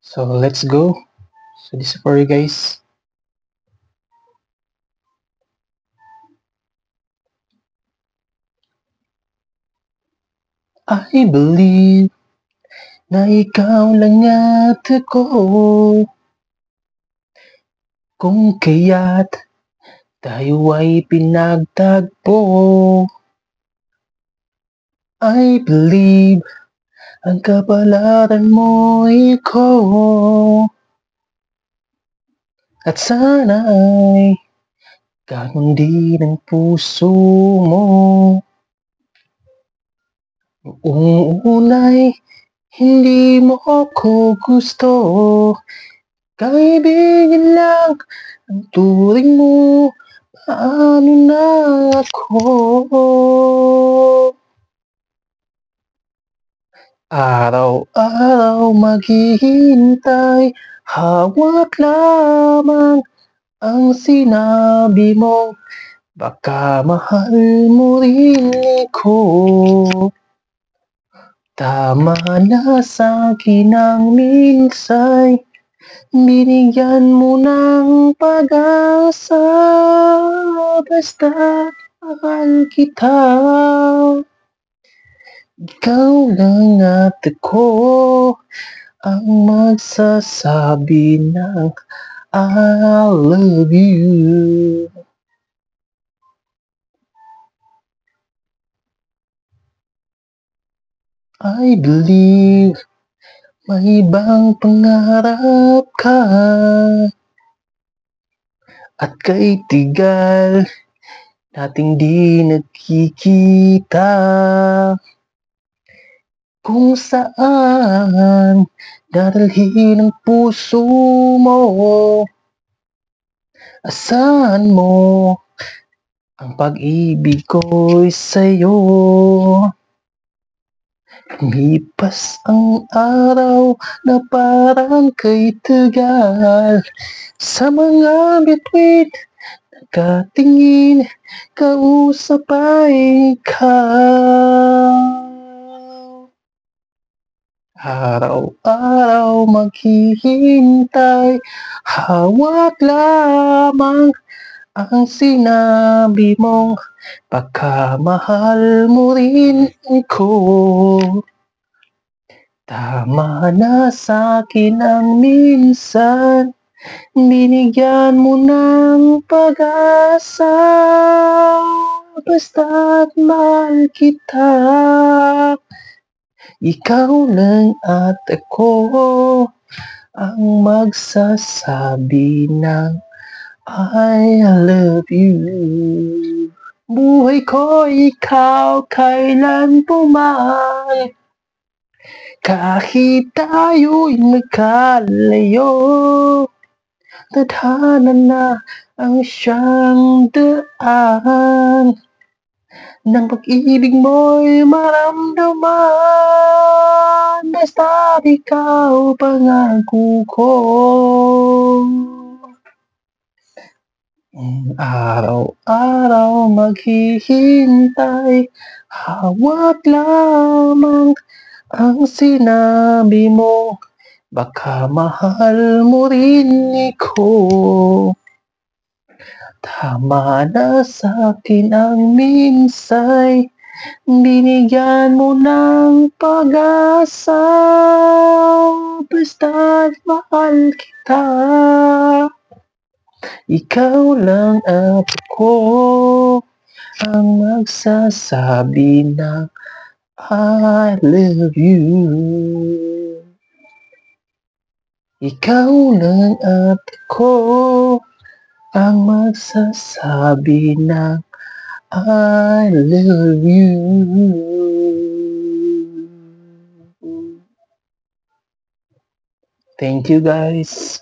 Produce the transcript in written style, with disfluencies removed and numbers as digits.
So let's go. So this is for you guys. I believe na ikaw lang at ako, kung kaya't tayo ay pinagtagpo. I believe ang kapalaran mo'y ko, at sana ay ganon din ang puso mo. Noong una'y hindi mo ako gusto, kaibigan lang ang turing mo, paano na ako? Araw-araw maghihintay, hawak lamang ang sinabi mo, baka mahal mo rin ako. Tama na sa'kin ang minsay, binigyan mo ng pag-asa, basta't mahal kita. Ikaw lang at ako ang magsasabi ng I love you. I believe may ibang pangarap ka, at kay tigal nating di nagkikita, kung saan dadalhin ang puso mo, asahan mo ang pag-ibig ko'y sa'yo. Lumipas ang araw na parang kay tagal, sa mga bituin nakatingin, kausap ay ikaw. Araw-araw maghihintay, hawak lamang ang sinabi mong, baka mahal mo rin ako. Tama na sa'kin ang minsan, binigyan mo ng pag-asa, basta't mahal kita. Ikaw lang at ako ang magsasabi ng I love you. Buhay ko ikaw kailan puman, kahit tayo'y magkalayo, tadhana na ang siyang daan ng pag-ibig mo'y maramdaman, basta't ikaw pangako ko. Araw-araw maghihintay, hawak lamang ang sinabi mo, baka mahal mo rin ako. Tama na sa'kin ang minsay, binigyan mo ng pag-asa, basta't mahal kita. Ikaw lang at ako ang magsasabi ng I love you. Ikaw lang at ako ang magsasabi ng I love you. Thank you guys.